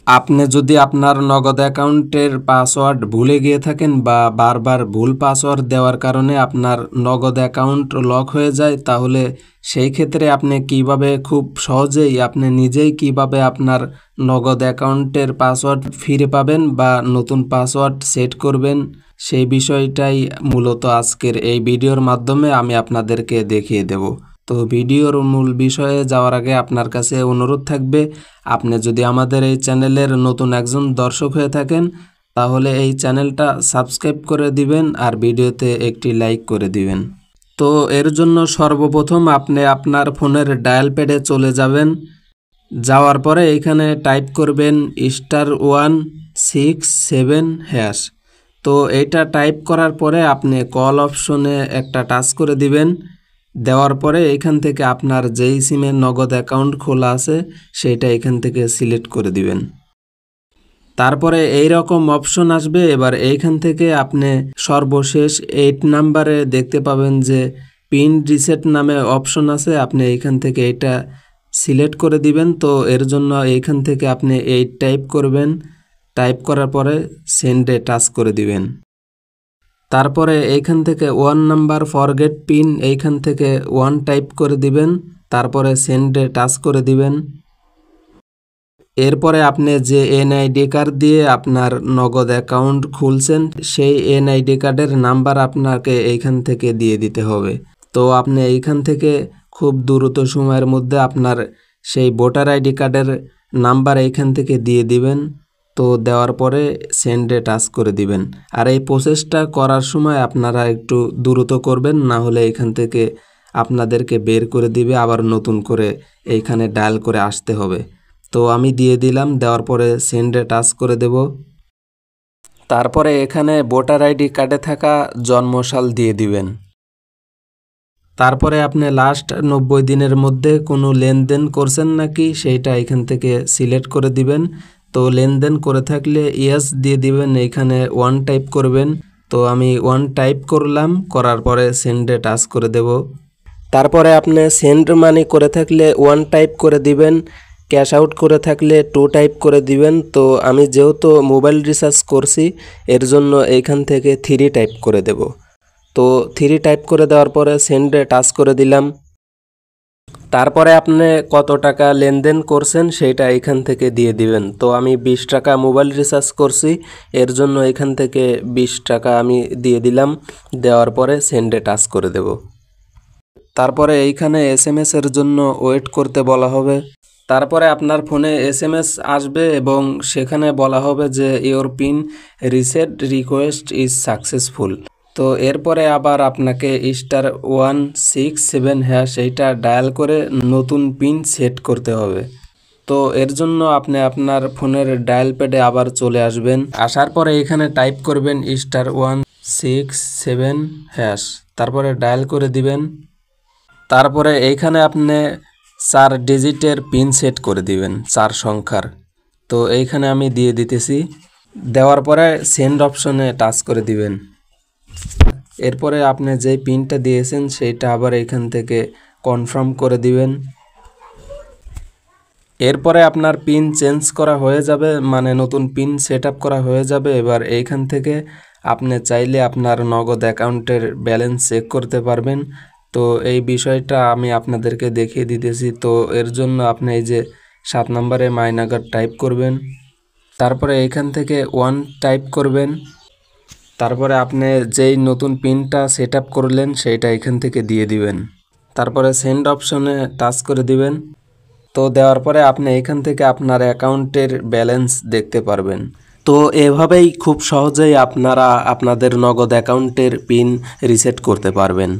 আপনি যদি আপনার নগদ অ্যাকাউন্টের পাসওয়ার্ড ভুলে গিয়ে থাকেন বা বারবার ভুল পাসওয়ার্ড দেওয়ার কারণে আপনার নগদ অ্যাকাউন্ট লক হয়ে যায়, তাহলে সেই ক্ষেত্রে আপনি কিভাবে খুব সহজেই আপনি নিজেই কিভাবে আপনার নগদ অ্যাকাউন্টের পাসওয়ার্ড ফিরে পাবেন বা নতুন পাসওয়ার্ড সেট করবেন, সেই বিষয়টাই মূলত আজকের এই ভিডিওর মাধ্যমে আমি আপনাদেরকে দেখিয়ে দেব। তো ভিডিওর মূল বিষয়ে যাওয়ার আগে আপনার কাছে অনুরোধ থাকবে, আপনি যদি আমাদের এই চ্যানেলের নতুন একজন দর্শক হয়ে থাকেন তাহলে এই চ্যানেলটা সাবস্ক্রাইব করে দিবেন আর ভিডিওতে একটি লাইক করে দিবেন। তো এর জন্য সর্বপ্রথম আপনি আপনার ফোনের ডায়াল প্যাডে চলে যাবেন। যাওয়ার পরে এখানে টাইপ করবেন *167#। তো এইটা টাইপ করার পরে আপনি কল অপশনে একটা টাচ করে দিবেন। দেওয়ার পরে এখান থেকে আপনার যেই সিমের নগদ অ্যাকাউন্ট খোলা আছে সেইটা এখান থেকে সিলেক্ট করে দিবেন। তারপরে এই রকম অপশন আসবে। এবার এইখান থেকে আপনি সর্বশেষ 8 নাম্বারে দেখতে পাবেন যে পিন রিসেট নামে অপশন আছে, আপনি এইখান থেকে এটা সিলেক্ট করে দিবেন। তো এর জন্য এইখান থেকে আপনি 8 টাইপ করবেন। টাইপ করার পরে সেন্ডে টাচ করে দিবেন। তারপরে এইখান থেকে 1 নাম্বার ফরগেট পিন, এইখান থেকে 1 টাইপ করে দিবেন। তারপরে সেন্ডে টাচ করে দিবেন। এরপরে আপনি যে এনআইডি কার্ড দিয়ে আপনার নগদ অ্যাকাউন্ট খুলছেন সেই এনআইডি কার্ডের নাম্বার আপনাকে এইখান থেকে দিয়ে দিতে হবে। তো আপনি এইখান থেকে খুব দ্রুত সময়ের মধ্যে আপনার সেই ভোটার আইডি কার্ডের নাম্বার এইখান থেকে দিয়ে দিবেন। তো দেওয়ার পরে সেন্ডে টাচ করে দিবেন। আর এই প্রসেসটা করার সময় আপনারা একটু দ্রুত করবেন, না হলে এইখান থেকে আপনাদেরকে বের করে দিবে, আবার নতুন করে এইখানে ডায়াল করে আসতে হবে। তো আমি দিয়ে দিলাম। দেওয়ার পরে সেন্ডে টাচ করে দেব। তারপরে এখানে ভোটার আইডি কার্ডে থাকা জন্মসাল দিয়ে দিবেন। তারপরে আপনি লাস্ট 90 দিনের মধ্যে কোনো লেনদেন করছেন নাকি সেইটা এখান থেকে সিলেক্ট করে দিবেন। তো লেনদেন করে থাকলে ইয়েস দিয়ে দিবেন, এইখানে 1 টাইপ করবেন। তো আমি 1 টাইপ করলাম, করার পরে সেন্ডে টাচ করে দেব। তারপরে আপনি সেন্ড মানি করে থাকলে 1 টাইপ করে দিবেন, ক্যাশ আউট করে থাকলে 2 টাইপ করে দিবেন। তো আমি যেহেতু মোবাইল রিচার্জ করছি এর জন্য এইখান থেকে 3 টাইপ করে দেব। তো 3 টাইপ করে দেওয়ার পরে সেন্ডে টাচ করে দিলাম। তারপরে আপনি কত টাকা লেনদেন করছেন সেইটা এখান থেকে দিয়ে দিবেন। তো আমি 20 টাকা মোবাইল রিচার্জ করছি, এর জন্য এখান থেকে 20 টাকা আমি দিয়ে দিলাম। দেওয়ার পরে সেন্ডে টাচ করে দেব। তারপরে এইখানে SMS এর জন্য ওয়েট করতে বলা হবে। তারপরে আপনার ফোনে SMS আসবে এবং সেখানে বলা হবে যে your pin reset request is successful. তো এরপরে আবার আপনাকে *167# এইটা ডায়াল করে নতুন পিন সেট করতে হবে। তো এর জন্য আপনি আপনার ফোনের ডায়াল প্যাডে আবার চলে আসবেন। আসার পরে এখানে টাইপ করবেন *167#, তারপরে ডায়াল করে দিবেন। তারপরে এইখানে আপনি 4 ডিজিটের পিন সেট করে দিবেন, 4 সংখ্যার। তো এইখানে আমি দিয়ে দিতেছি। দেওয়ার পরে সেন্ড অপশনে টাচ করে দিবেন। এরপরে আপনি যেই পিনটা দিয়েছেন সেইটা আবার এইখান থেকে কনফার্ম করে দিবেন। এরপরে আপনার পিন চেঞ্জ করা হয়ে যাবে, মানে নতুন পিন সেট আপ করা হয়ে যাবে। এবার এইখান থেকে আপনি চাইলে আপনার নগদ অ্যাকাউন্টের ব্যালেন্স চেক করতে পারবেন। তো এই বিষয়টা আমি আপনাদেরকে দেখিয়ে দিতেছি। তো এর জন্য আপনি এই যে 7 নম্বরে মাইনাগার টাইপ করবেন। তারপরে এইখান থেকে 1 টাইপ করবেন। তারপরে আপনি যেই নতুন পিনটা সেট আপ করলেন সেইটা এখান থেকে দিয়ে দিবেন। তারপরে সেন্ড অপশনে টাচ করে দিবেন। তো দেওয়ার পরে আপনি এখান থেকে আপনার অ্যাকাউন্টের ব্যালেন্স দেখতে পারবেন। তো এভাবেই খুব সহজেই আপনারা আপনাদের নগদ অ্যাকাউন্টের পিন রিসেট করতে পারবেন।